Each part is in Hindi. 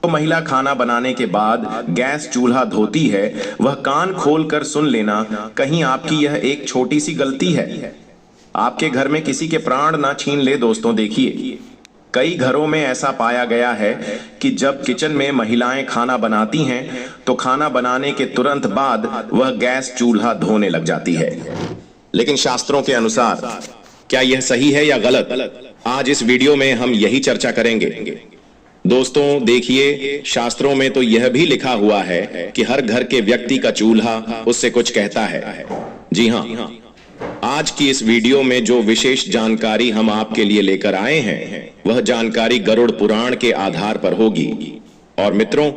तो महिला खाना बनाने के बाद गैस चूल्हा धोती है, वह कान खोल कर सुन लेना, कहीं आपकी यह एक छोटी सी गलती है आपके घर में किसी के प्राण ना छीन ले। दोस्तों देखिए, कई घरों में ऐसा पाया गया है कि जब किचन में महिलाएं खाना बनाती हैं तो खाना बनाने के तुरंत बाद वह गैस चूल्हा धोने लग जाती है। लेकिन शास्त्रों के अनुसार क्या यह सही है या गलत? आज इस वीडियो में हम यही चर्चा करेंगे। दोस्तों देखिए, शास्त्रों में तो यह भी लिखा हुआ है कि हर घर के व्यक्ति का चूल्हा उससे कुछ कहता है। जी हाँ, आज की इस वीडियो में जो विशेष जानकारी हम आपके लिए लेकर आए हैं वह जानकारी गरुड़ पुराण के आधार पर होगी। और मित्रों,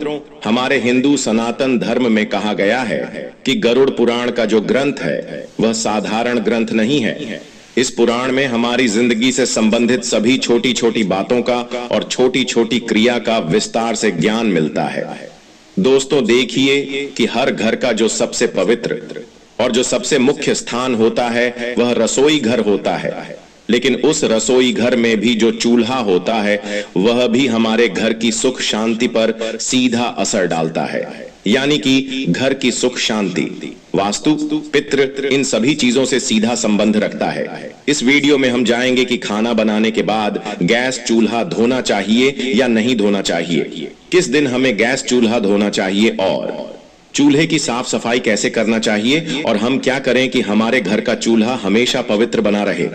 हमारे हिंदू सनातन धर्म में कहा गया है कि गरुड़ पुराण का जो ग्रंथ है वह साधारण ग्रंथ नहीं है। इस पुराण में हमारी जिंदगी से संबंधित सभी छोटी छोटी बातों का और छोटी छोटी क्रिया का विस्तार से ज्ञान मिलता है। दोस्तों देखिए कि हर घर का जो सबसे पवित्र और जो सबसे मुख्य स्थान होता है वह रसोई घर होता है। लेकिन उस रसोई घर में भी जो चूल्हा होता है वह भी हमारे घर की सुख शांति पर सीधा असर डालता है। यानी कि घर की सुख शांति, वास्तु, पितृ, इन सभी चीजों से सीधा संबंध रखता है। इस वीडियो में हम जानेंगे कि खाना बनाने के बाद गैस चूल्हा धोना चाहिए या नहीं धोना चाहिए, किस दिन हमें गैस चूल्हा धोना चाहिए और चूल्हे की साफ सफाई कैसे करना चाहिए और हम क्या करें कि हमारे घर का चूल्हा हमेशा पवित्र बना रहे।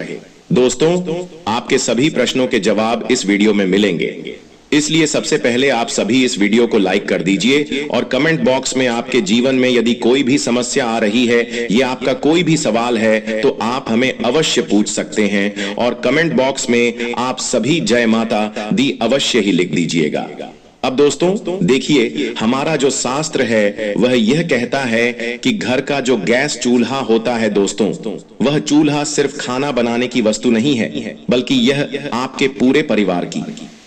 दोस्तों, आपके सभी प्रश्नों के जवाब इस वीडियो में मिलेंगे, इसलिए सबसे पहले आप सभी इस वीडियो को लाइक कर दीजिए और कमेंट बॉक्स में आपके जीवन में यदि कोई भी समस्या आ रही है या आपका कोई भी सवाल है तो आप हमें अवश्य पूछ सकते हैं। और कमेंट बॉक्स में आप सभी जय माता दी अवश्य ही लिख दीजिएगा। अब दोस्तों देखिए, हमारा जो शास्त्र है वह यह कहता है कि घर का जो गैस चूल्हा होता है दोस्तों, वह चूल्हा सिर्फ खाना बनाने की वस्तु नहीं है, बल्कि यह आपके पूरे परिवार की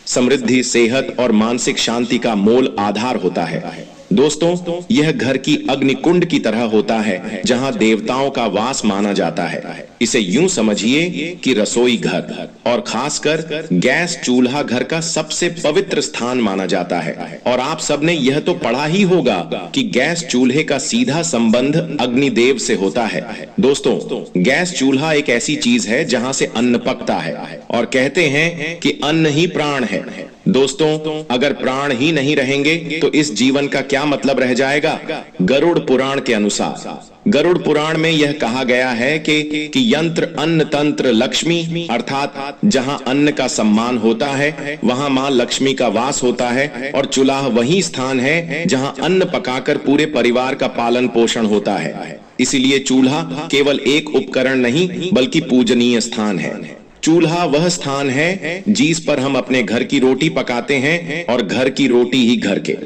समृद्धि, सेहत और मानसिक शांति का मूल आधार होता है। दोस्तों यह घर की अग्नि कुंड की तरह होता है जहां देवताओं का वास माना जाता है। इसे यूं समझिए कि रसोई घर और खासकर गैस चूल्हा घर का सबसे पवित्र स्थान माना जाता है। और आप सबने यह तो पढ़ा ही होगा कि गैस चूल्हे का सीधा संबंध अग्निदेव से होता है। दोस्तों गैस चूल्हा एक ऐसी चीज है जहां से अन्न पकता है और कहते हैं कि अन्न ही प्राण है। दोस्तों अगर प्राण ही नहीं रहेंगे तो इस जीवन का क्या मतलब रह जाएगा? गरुड़ पुराण के अनुसार, गरुड़ पुराण में यह कहा गया है कि यंत्र अन्न तंत्र लक्ष्मी, अर्थात जहां अन्न का सम्मान होता है वहां मां लक्ष्मी का वास होता है और चूल्हा वही स्थान है जहां अन्न पकाकर पूरे परिवार का पालन पोषण होता है। इसीलिए चूल्हा केवल एक उपकरण नहीं बल्कि पूजनीय स्थान है। चूल्हा वह स्थान है जिस पर हम अपने घर की रोटी पकाते हैं और घर की रोटी ही घर के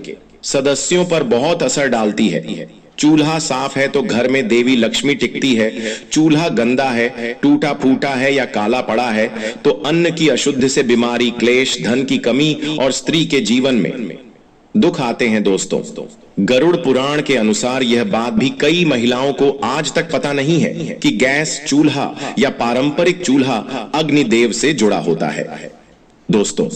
सदस्यों पर बहुत असर डालती है। चूल्हा साफ है तो घर में देवी लक्ष्मी टिकती है। चूल्हा गंदा है, टूटा फूटा है या काला पड़ा है तो अन्न की अशुद्धि से बीमारी, क्लेश, धन की कमी और स्त्री के जीवन में दुख आते हैं। दोस्तों गरुड़ पुराण के अनुसार यह बात भी कई महिलाओं को आज तक पता नहीं है कि गैस चूल्हा या पारंपरिक चूल्हा अग्निदेव से जुड़ा होता है। दोस्तों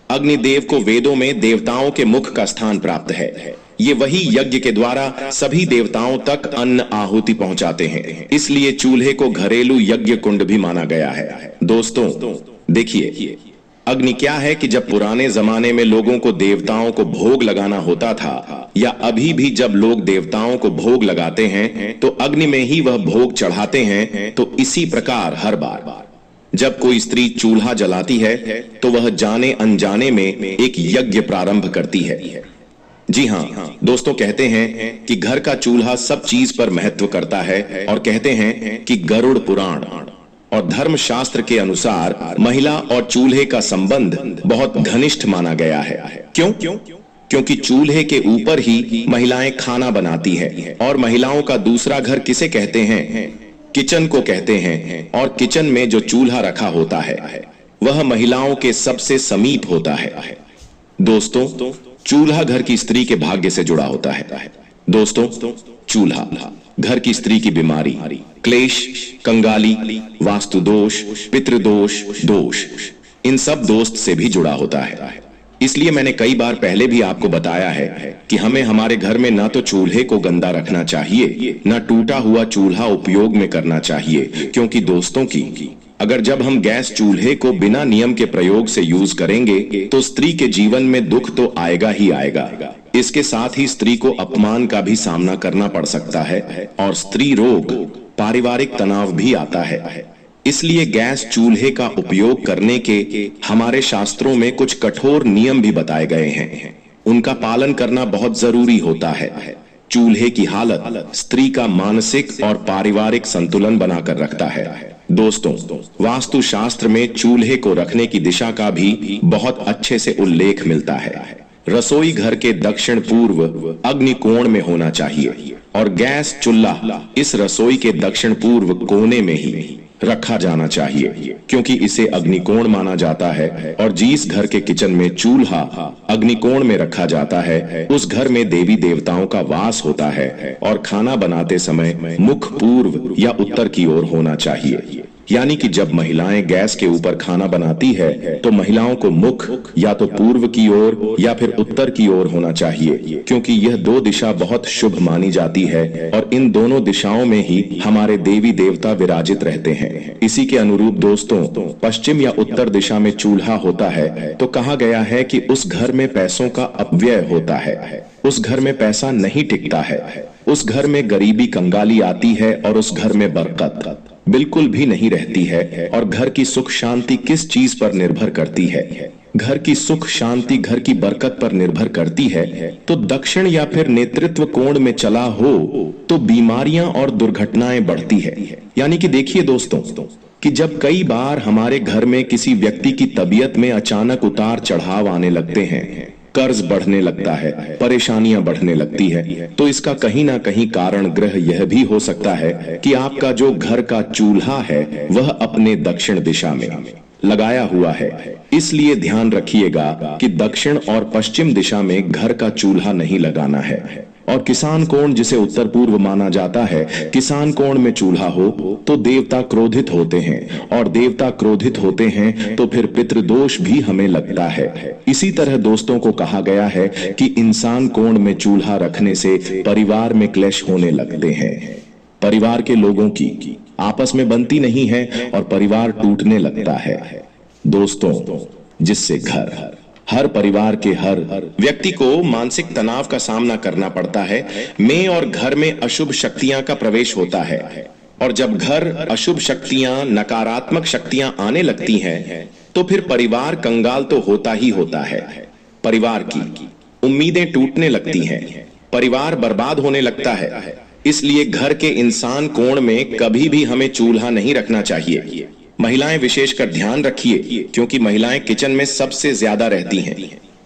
अग्निदेव को वेदों में देवताओं के मुख का स्थान प्राप्त है। ये वही यज्ञ के द्वारा सभी देवताओं तक अन्न आहुति पहुंचाते हैं, इसलिए चूल्हे को घरेलू यज्ञ कुंड भी माना गया है। दोस्तों देखिए, अग्नि क्या है कि जब पुराने जमाने में लोगों को देवताओं को भोग लगाना होता था या अभी भी जब लोग देवताओं को भोग लगाते हैं तो अग्नि में ही वह भोग चढ़ाते हैं। तो इसी प्रकार हर बार जब कोई स्त्री चूल्हा जलाती है तो वह जाने अनजाने में एक यज्ञ प्रारंभ करती है। जी हाँ दोस्तों, कहते हैं कि घर का चूल्हा सब चीज पर महत्व करता है और कहते हैं कि गरुड़ पुराण और धर्म शास्त्र के अनुसार महिला और चूल्हे का संबंध बहुत घनिष्ठ माना गया है। क्यों? क्योंकि चूल्हे के ऊपर ही महिलाएं खाना बनाती है और महिलाओं का दूसरा घर किसे कहते हैं? किचन को कहते हैं। और किचन में जो चूल्हा रखा होता है वह महिलाओं के सबसे समीप होता है। दोस्तों चूल्हा घर की स्त्री के भाग्य से जुड़ा होता है। दोस्तों चूल्हा घर की स्त्री की बीमारी, क्लेश, कंगाली, वास्तु दोष, पितृदोष, दोष, इन सब दोस्त से भी जुड़ा होता है। इसलिए मैंने कई बार पहले भी आपको बताया है कि हमें हमारे घर में ना तो चूल्हे को गंदा रखना चाहिए, ना टूटा हुआ चूल्हा उपयोग में करना चाहिए, क्योंकि दोस्तों की अगर जब हम गैस चूल्हे को बिना नियम के प्रयोग से यूज करेंगे तो स्त्री के जीवन में दुख तो आएगा ही आएगा। इसके साथ ही स्त्री को अपमान का भी सामना करना पड़ सकता है और स्त्री रोग, पारिवारिक तनाव भी आता है। इसलिए गैस चूल्हे का उपयोग करने के हमारे शास्त्रों में कुछ कठोर नियम भी बताए गए हैं। उनका पालन करना बहुत जरूरी होता है। चूल्हे की हालत स्त्री का मानसिक और पारिवारिक संतुलन बनाकर रखता है। दोस्तों, वास्तु शास्त्र में चूल्हे को रखने की दिशा का भी बहुत अच्छे से उल्लेख मिलता है। रसोई घर के दक्षिण पूर्व अग्निकोण में होना चाहिए और गैस चूल्हा इस रसोई के दक्षिण पूर्व कोने में ही रखा जाना चाहिए, क्योंकि इसे अग्निकोण माना जाता है और जिस घर के किचन में चूल्हा अग्निकोण में रखा जाता है उस घर में देवी देवताओं का वास होता है और खाना बनाते समय मुख पूर्व या उत्तर की ओर होना चाहिए। यानी कि जब महिलाएं गैस के ऊपर खाना बनाती है तो महिलाओं को मुख या तो पूर्व की ओर या फिर उत्तर की ओर होना चाहिए, क्योंकि यह दो दिशा बहुत शुभ मानी जाती है और इन दोनों दिशाओं में ही हमारे देवी देवता विराजित रहते हैं। इसी के अनुरूप दोस्तों, पश्चिम या उत्तर दिशा में चूल्हा होता है तो कहा गया है कि उस घर में पैसों का अपव्यय होता है, उस घर में पैसा नहीं टिकता है, उस घर में गरीबी कंगाली आती है और उस घर में बरकत बिल्कुल भी नहीं रहती है। और घर की सुख शांति किस चीज पर निर्भर करती है? घर की सुख शांति घर की बरकत पर निर्भर करती है। तो दक्षिण या फिर नेतृत्व कोण में चला हो तो बीमारियां और दुर्घटनाएं बढ़ती है। यानी कि देखिए दोस्तों कि जब कई बार हमारे घर में किसी व्यक्ति की तबीयत में अचानक उतार चढ़ाव आने लगते हैं, कर्ज बढ़ने लगता है, परेशानियां बढ़ने लगती है, तो इसका कहीं ना कहीं कारण ग्रह यह भी हो सकता है कि आपका जो घर का चूल्हा है वह अपने दक्षिण दिशा में लगाया हुआ है। इसलिए ध्यान रखिएगा कि दक्षिण और पश्चिम दिशा में घर का चूल्हा नहीं लगाना है। और किसान कोण, जिसे उत्तर पूर्व माना जाता है, किसान कोण में चूल्हा हो तो देवता क्रोधित होते हैं और देवता क्रोधित होते हैं तो फिर पितृदोष भी हमें लगता है। इसी तरह दोस्तों को कहा गया है कि इंसान कोण में चूल्हा रखने से परिवार में क्लेश होने लगते हैं, परिवार के लोगों की आपस में बनती नहीं है और परिवार टूटने लगता है दोस्तों, जिससे हर परिवार के हर व्यक्ति को मानसिक तनाव का सामना करना पड़ता है। में और घर में अशुभ शक्तियां का प्रवेश होता है और जब घर अशुभ शक्तियां, नकारात्मक शक्तियां आने लगती हैं तो फिर परिवार कंगाल तो होता ही होता है। परिवार की उम्मीदें टूटने लगती हैं, परिवार बर्बाद होने लगता है। इसलिए घर के इंसान कोण में कभी भी हमें चूल्हा नहीं रखना चाहिए। महिलाएं विशेषकर ध्यान रखिए, क्योंकि महिलाएं किचन में सबसे ज्यादा रहती हैं।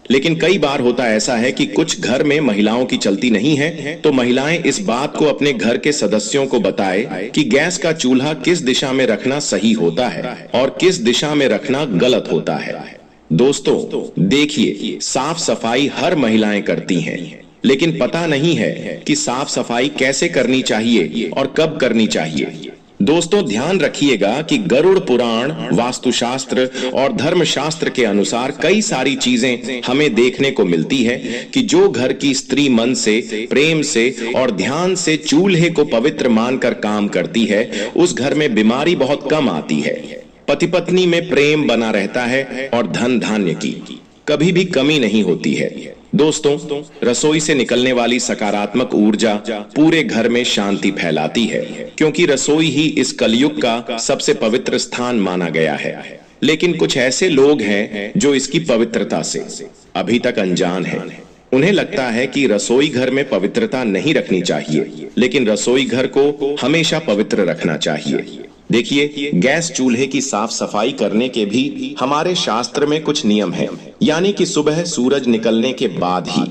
लेकिन कई बार होता ऐसा है कि कुछ घर में महिलाओं की चलती नहीं है, तो महिलाएं इस बात को अपने घर के सदस्यों को बताए कि गैस का चूल्हा किस दिशा में रखना सही होता है और किस दिशा में रखना गलत होता है। दोस्तों देखिए, साफ सफाई हर महिलाएं करती हैं, लेकिन पता नहीं है कि साफ सफाई कैसे करनी चाहिए और कब करनी चाहिए। दोस्तों ध्यान रखिएगा कि गरुड़ पुराण, वास्तुशास्त्र और धर्मशास्त्र के अनुसार कई सारी चीजें हमें देखने को मिलती है कि जो घर की स्त्री मन से, प्रेम से और ध्यान से चूल्हे को पवित्र मानकर काम करती है, उस घर में बीमारी बहुत कम आती है, पति पत्नी में प्रेम बना रहता है और धन धान्य की कभी भी कमी नहीं होती है। दोस्तों, रसोई से निकलने वाली सकारात्मक ऊर्जा पूरे घर में शांति फैलाती है, क्योंकि रसोई ही इस कलयुग का सबसे पवित्र स्थान माना गया है। लेकिन कुछ ऐसे लोग हैं जो इसकी पवित्रता से अभी तक अनजान हैं। उन्हें लगता है कि रसोई घर में पवित्रता नहीं रखनी चाहिए, लेकिन रसोई घर को हमेशा पवित्र रखना चाहिए। देखिए, गैस चूल्हे की साफ सफाई करने के भी हमारे शास्त्र में कुछ नियम हैं। यानी कि सुबह सूरज निकलने के बाद ही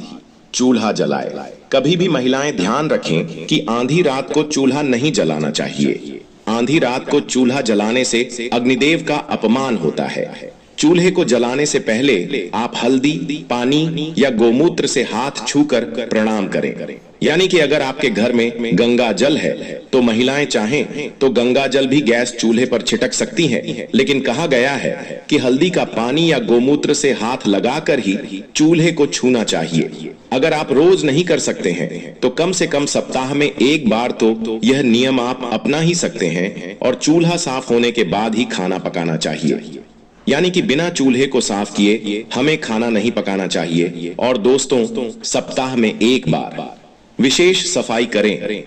चूल्हा जलाए। कभी भी महिलाएं ध्यान रखें कि आधी रात को चूल्हा नहीं जलाना चाहिए। आधी रात को चूल्हा जलाने से अग्निदेव का अपमान होता है। चूल्हे को जलाने से पहले आप हल्दी, पानी या गोमूत्र से हाथ छूकर प्रणाम करें। यानी कि अगर आपके घर में गंगा जल है तो महिलाएं चाहें तो गंगा जल भी गैस चूल्हे पर छिटक सकती हैं, लेकिन कहा गया है कि हल्दी का पानी या गोमूत्र से हाथ लगाकर ही चूल्हे को छूना चाहिए। अगर आप रोज नहीं कर सकते हैं तो कम से कम सप्ताह में एक बार तो यह नियम आप अपना ही सकते हैं और चूल्हा साफ होने के बाद ही खाना पकाना चाहिए। यानी कि बिना चूल्हे को साफ किए हमें खाना नहीं पकाना चाहिए। और दोस्तों, सप्ताह में एक बार विशेष सफाई करें,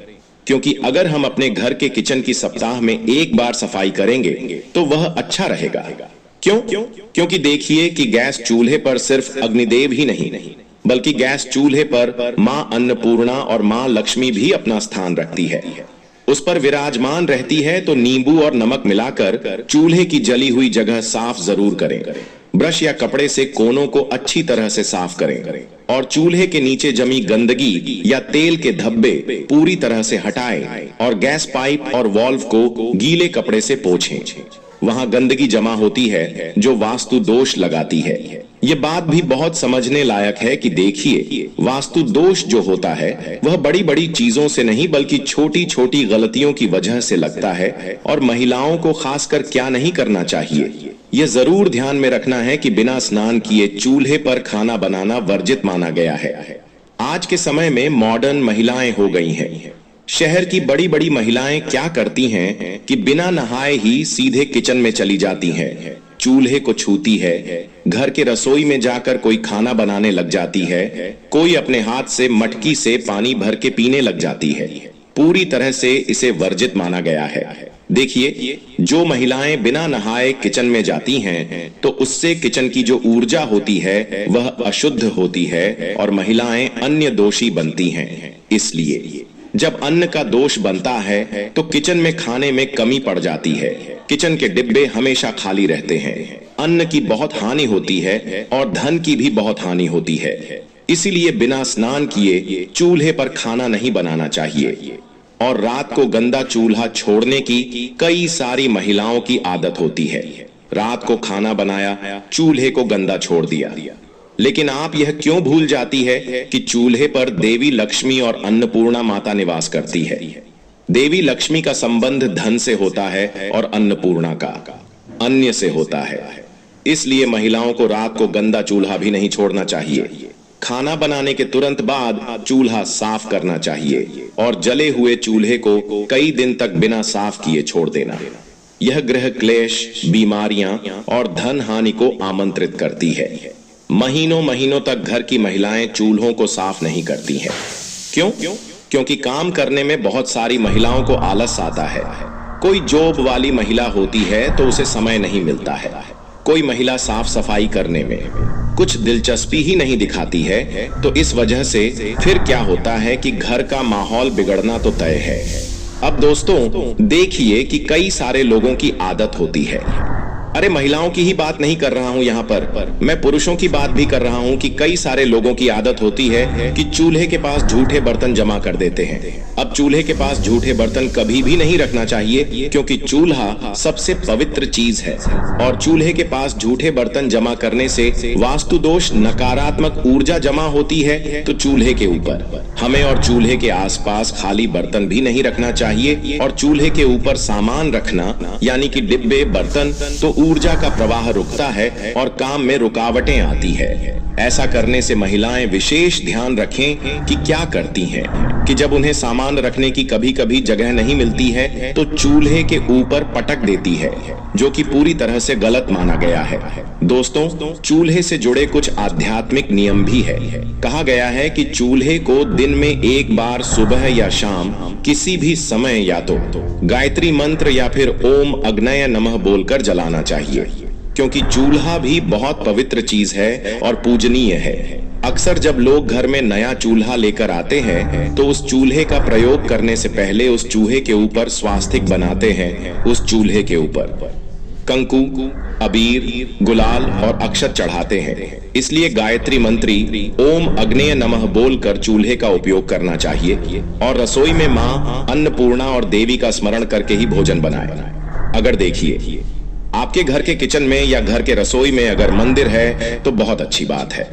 क्योंकि अगर हम अपने घर के किचन की सप्ताह में एक बार सफाई करेंगे तो वह अच्छा रहेगा। क्यों? क्योंकि देखिए कि गैस चूल्हे पर सिर्फ अग्निदेव ही नहीं बल्कि गैस चूल्हे पर माँ अन्नपूर्णा और माँ लक्ष्मी भी अपना स्थान रखती है, उस पर विराजमान रहती है। तो नींबू और नमक मिलाकर चूल्हे की जली हुई जगह साफ जरूर करें। ब्रश या कपड़े से कोनों को अच्छी तरह से साफ करें और चूल्हे के नीचे जमी गंदगी या तेल के धब्बे पूरी तरह से हटाएं और गैस पाइप और वाल्व को गीले कपड़े से पोंछें। वहां गंदगी जमा होती है जो वास्तु दोष लगाती है। ये बात भी बहुत समझने लायक है कि देखिए, वास्तु दोष जो होता है वह बड़ी बड़ी चीजों से नहीं बल्कि छोटी छोटी गलतियों की वजह से लगता है। और महिलाओं को खासकर क्या नहीं करना चाहिए, यह जरूर ध्यान में रखना है कि बिना स्नान किए चूल्हे पर खाना बनाना वर्जित माना गया है। आज के समय में मॉडर्न महिलाएं हो गई हैं। शहर की बड़ी बड़ी महिलाएं क्या करती हैं कि बिना नहाए ही सीधे किचन में चली जाती हैं, चूल्हे को छूती है, घर के रसोई में जाकर कोई खाना बनाने लग जाती है, कोई अपने हाथ से मटकी से पानी भर के पीने लग जाती है। पूरी तरह से इसे वर्जित माना गया है। देखिए, जो महिलाएं बिना नहाए किचन में जाती हैं तो उससे किचन की जो ऊर्जा होती है वह अशुद्ध होती है और महिलाएं अन्य दोषी बनती हैं। इसलिए जब अन्न का दोष बनता है तो किचन में खाने में कमी पड़ जाती है। किचन के डिब्बे हमेशा खाली रहते हैं, अन्न की बहुत हानि होती है और धन की भी बहुत हानि होती है। इसीलिए बिना स्नान किए चूल्हे पर खाना नहीं बनाना चाहिए। और रात को गंदा चूल्हा छोड़ने की कई सारी महिलाओं की आदत होती है। रात को खाना बनाया, चूल्हे को गंदा छोड़ दिया। लेकिन आप यह क्यों भूल जाती है कि चूल्हे पर देवी लक्ष्मी और अन्नपूर्णा माता निवास करती है। देवी लक्ष्मी का संबंध धन से होता है और अन्नपूर्णा का अन्य से होता है। इसलिए महिलाओं को रात को गंदा चूल्हा भी नहीं छोड़ना चाहिए। खाना बनाने के तुरंत बाद चूल्हा साफ करना चाहिए और जले हुए चूल्हे को कई दिन तक बिना साफ किए छोड़ देना। यह गृह क्लेश, बीमारियां और धन हानि को आमंत्रित करती है। महीनों महीनों तक घर की महिलाएं चूल्हों को साफ नहीं करती हैं। क्यों? क्योंकि काम करने में बहुत सारी महिलाओं को आलस आता है। कोई जॉब वाली महिला होती है तो उसे समय नहीं मिलता है। कोई महिला साफ सफाई करने में कुछ दिलचस्पी ही नहीं दिखाती है। तो इस वजह से फिर क्या होता है कि घर का माहौल बिगड़ना तो तय है। अब दोस्तों देखिए कि कई सारे लोगों की आदत होती है, अरे महिलाओं की ही बात नहीं कर रहा हूं यहाँ पर, मैं पुरुषों की बात भी कर रहा हूं कि कई सारे लोगों की आदत होती है कि चूल्हे के पास झूठे बर्तन जमा कर देते हैं। अब चूल्हे के पास झूठे बर्तन कभी भी नहीं रखना चाहिए, क्योंकि चूल्हा सबसे पवित्र चीज है और चूल्हे के पास झूठे बर्तन जमा करने से वास्तु दोष, नकारात्मक ऊर्जा जमा होती है। तो चूल्हे के ऊपर हमें और चूल्हे के आसपास खाली बर्तन भी नहीं रखना चाहिए। और चूल्हे के ऊपर सामान रखना यानी कि डिब्बे, बर्तन, तो ऊर्जा का प्रवाह रुकता है और काम में रुकावटें आती है। ऐसा करने से महिलाएं विशेष ध्यान रखें कि क्या करती हैं कि जब उन्हें सामान रखने की कभी कभी जगह नहीं मिलती है तो चूल्हे के ऊपर पटक देती है, जो कि पूरी तरह से गलत माना गया है। दोस्तों, चूल्हे से जुड़े कुछ आध्यात्मिक नियम भी है। कहा गया है कि चूल्हे को दिन में एक बार सुबह या शाम किसी भी समय या तो गायत्री मंत्र या फिर ओम अग्नय नमः बोलकर जलाना चाहिए, क्योंकि चूल्हा भी बहुत पवित्र चीज है और पूजनीय है। अक्सर जब लोग घर में नया चूल्हा लेकर आते हैं तो उस चूल्हे का प्रयोग करने से पहले उस चूल्हे के ऊपर स्वास्तिक बनाते हैं। उस चूल्हे के ऊपर कंकु, अबीर, गुलाल और अक्षत चढ़ाते हैं। इसलिए गायत्री मंत्री ओम अग्नेय नमः बोलकर चूल्हे का उपयोग करना चाहिए और रसोई में माँ अन्नपूर्णा और देवी का स्मरण करके ही भोजन बनाए। अगर देखिए आपके घर के किचन में या घर के रसोई में अगर मंदिर है तो बहुत अच्छी बात है।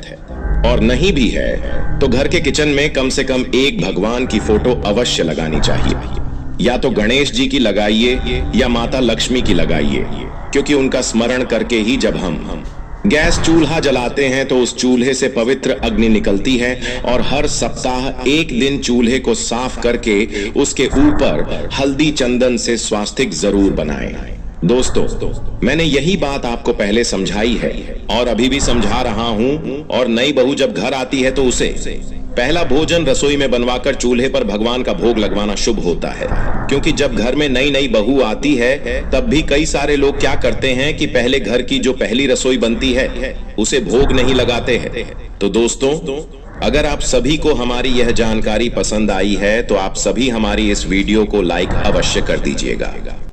और नहीं भी है तो घर के किचन में कम से कम एक भगवान की फोटो अवश्य लगानी चाहिए। या तो गणेश जी की लगाइए या माता लक्ष्मी की लगाइए, क्योंकि उनका स्मरण करके ही जब हम गैस चूल्हा जलाते हैं तो उस चूल्हे से पवित्र अग्नि निकलती है। और हर सप्ताह एक दिन चूल्हे को साफ करके उसके ऊपर हल्दी चंदन से स्वास्तिक जरूर बनाएं। दोस्तों, मैंने यही बात आपको पहले समझाई है और अभी भी समझा रहा हूं। और नई बहू जब घर आती है तो उसे पहला भोजन रसोई में बनवाकर चूल्हे पर भगवान का भोग लगवाना शुभ होता है। क्योंकि जब घर में नई नई बहू आती है तब भी कई सारे लोग क्या करते हैं कि पहले घर की जो पहली रसोई बनती है उसे भोग नहीं लगाते हैं। तो दोस्तों, अगर आप सभी को हमारी यह जानकारी पसंद आई है तो आप सभी हमारी इस वीडियो को लाइक अवश्य कर दीजिएगा।